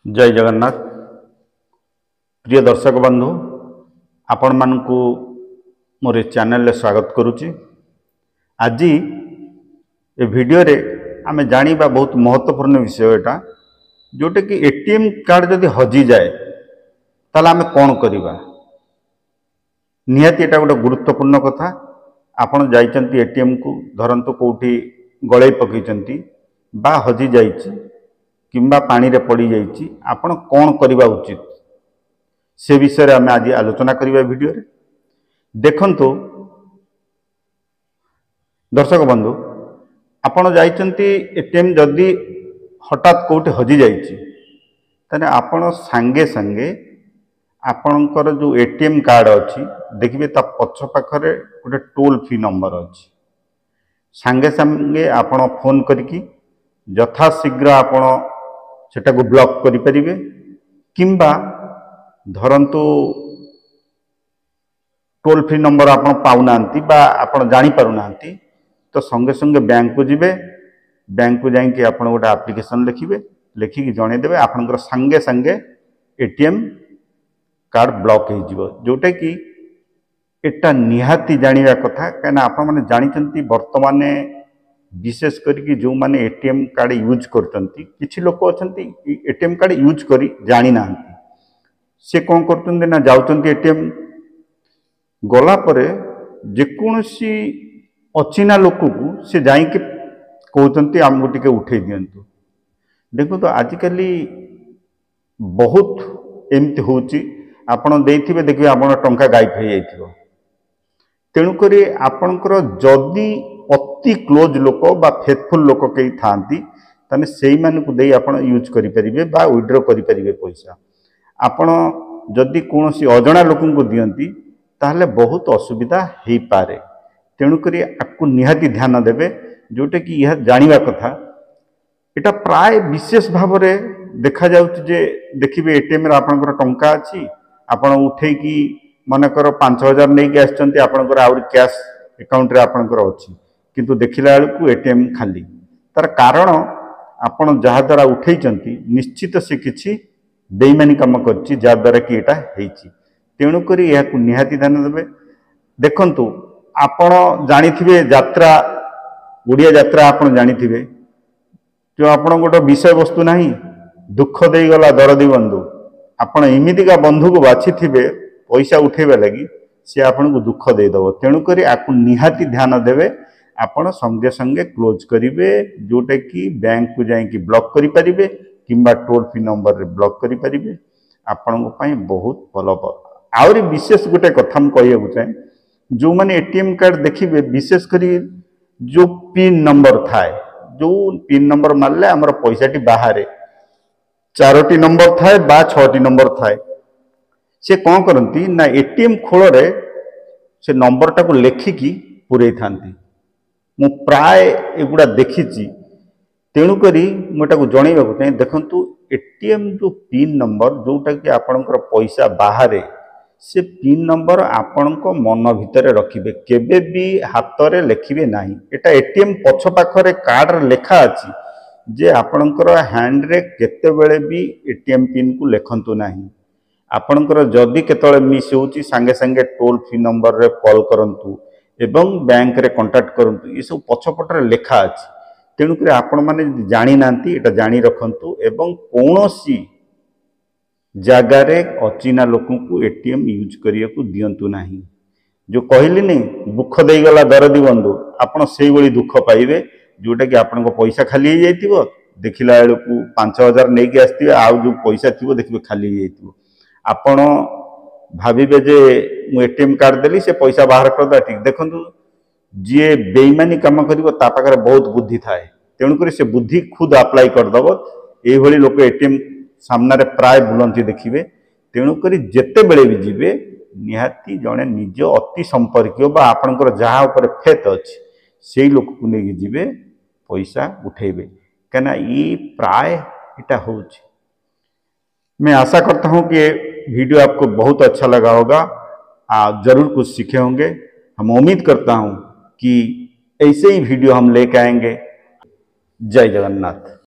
जय जगन्नाथ। प्रिय दर्शक बंधु, आपण मानकु मोर चैनल स्वागत करुच्ची। आज ए वीडियो रे आमे जानिबा बहुत महत्वपूर्ण विषय एटा, जोटे कि एटीएम कार्ड जदि हजि जाए ताला आमे कौन करिबा। निहाती एटा गोटे गुरुत्वपूर्ण कथा। आपण जाइचंती एटीएम को धरंतु कोठी गळे पकईचंती बा हजि जाइची किंबा पानी रे पड़ी जाइची, आपण कौन करिबा उचित से विषय आम आज आलोचना करिबा वीडियो रे। देखंतु दर्शक बंधु, आपण जाइचंती एटीएम जदि हठात कोठी हजि जाइची तने आपण संगे संगे आपणकर जो एटीएम कार्ड अच्छी देखिए ता पछ पाखरे गोटे टोल फ्री नंबर अच्छी। संगे संगे आपण फोन करिकी यथाशीघ्र आपण सेटा को ब्लॉक करि परिबे, किंबा धरंतु टोल फ्री नंबर आपण पाउनांती बा आपण जानि पारुनांती तो संगे संगे बैंक को जिबे। बैंक को जाइए कि आपण गोटे एप्लिकेशन लिखिबे, लिखिकी जणे देबे, आपनकर संगे संगे एटीएम कार्ड ब्लॉक हो जिवो। जोटा कि एटा निहाती जानिबा कथा, कहना आपण माने जानिचंती वर्तमान विशेष करके जो माने एटीएम कार्ड यूज करचंती, किछि लोक अछंती एटीएम कार्ड यूज करी जानि नांती। से कौन करचंती ना जाउचंती एटीएम गला परे जेकोसी अचिना लोक को से जाई के कहउचंती हमको टिके उठे दियंतु। देखो तो आजिकल बहुत एमती होची, आपण देइथिबे देखिबे आपण टंका गायब हो जाइथिबो। तेणुक आपणकर जदि अति क्लोज लोक बा फेथफुल लोक कई थांती ताने सेई मानकु देई आपण यूज करि परिबे बा विड्रॉ करि परिबे पैसा। आपण जदि कोनोसी अजणा लोकन को दियंती ताहले बहुत असुविधा हेई पारे। तेणुक आकु निहाती ध्यान देबे, जोटे कि यह जानिबा कथा। एटा प्राय विशेष भाव रे देखा जाउछ जे देखिबे एटीएम रे आपणकर टंका अछि, आपण उठे कि मनकर 5000 नहीं के आछंती, आपणकर आउर कैश अकाउंट रे आपणकर अछि, किंतु देखिला बेलकु एटीएम खाली। तार कारण आपण जहा द्वारा उठेइचंती निश्चित से किछि बेईमानी काम करछि, जा द्वारा कि एटा हेइछि। तेणु करी याकु निहाती ध्यान देबे। देखंतु आपण जानिथिबे यात्रा, ओडिया यात्रा आपण जानिथिबे, जो आपण गोटे विषय वस्तु नाही दुख देई गला दरदी बंधु। आपण इमितिका बंधु को बाछिथिबे पैसा उठेबे लगी, से आपन को दुख दे दबो। तेणु करी आकु निहाती ध्यान देबे। आपण संगे संगे क्लोज करिवे, जोटे कि बैंक को जाई कि ब्लॉक करि परिबे, किंबा टोल फ्री नंबर रे ब्लॉक करि परिबे। आपण को पई बहुत भलो। आउरी विशेष गोटे कथा हम कहियो चाहे, जो माने एटीएम कार्ड देखिबे विशेष करी जो पिन नंबर थाए, जो पिन नंबर मारले हमर पैसाटी बाहर 4टी नंबर थाए बा 6टी नंबर थाए, से कौन करती ना एटीएम खोल रे से नंबर टाको लेखिकी पुरे थांती। मु प्राय एगुड़ा देखिची। तेणुक मुझे जनइबा चाहिए, देखंतु एटीएम जो पिन नंबर जोटा कि आपणकर पैसा बाहर, से पिन नंबर आपण मन भितर रखिबे, केबे भी हाथ रे लिखिबे नाही। एटा एटीएम पछ पाखरे कार्ड रे लेखा अछि जे आपणकर हैंड रे केतेबेले भी एटीएम पिन को लेखंतु नाही। आपणकर जदि केतळे मिस होउची संगे संगे टोल फ्री नंबर रे कॉल करंतु एवं बैंक रे कांटेक्ट करंतु। ये सब पछपटरे लेखा अछि। तेणु करे आपण माने जानि नांती एटा जानि रखंतु, एवं कोनोसी जगह रे अचिना लोकन को एटीएम यूज करिया को दियंतु नाही। जो कहली नै दुख देई गला दरदी बंधु, आपण सेई बळी दुख पाइबे, जोटा कि आपण को पैसा खाली हो जाइतिबो। देखिला बेलकु 5000 नै के आस्तिबे, आ जो पैसा थिबो देखिबे खाली हो जाइतिबो। आपण भाविबे जे मु एटीएम कार्ड देली से पैसा बाहर कर दा ठीक। देखंतु जे बेईमानी काम करिवो ता पाखरे बहुत बुद्धि थाए। तेणु करी से बुद्धि खुद अप्लाई कर दबो। एई भली लोक एटीएम सामना रे प्राय बुलंती देखिबे। तेणु करी जेते बेले भी जिबे निहाती जणे निज अति संपर्क बा आपनकर जहा ऊपर फेत अछि सेई लोक को नेगी जिबे, पैसा उठेबे। कना ई प्राय एटा होउछि। मैं आशा करता हूं कि वीडियो आपको बहुत अच्छा लगा होगा, आप जरूर कुछ सीखे होंगे। हम उम्मीद करता हूं कि ऐसे ही वीडियो हम लेके आएंगे। जय जगन्नाथ।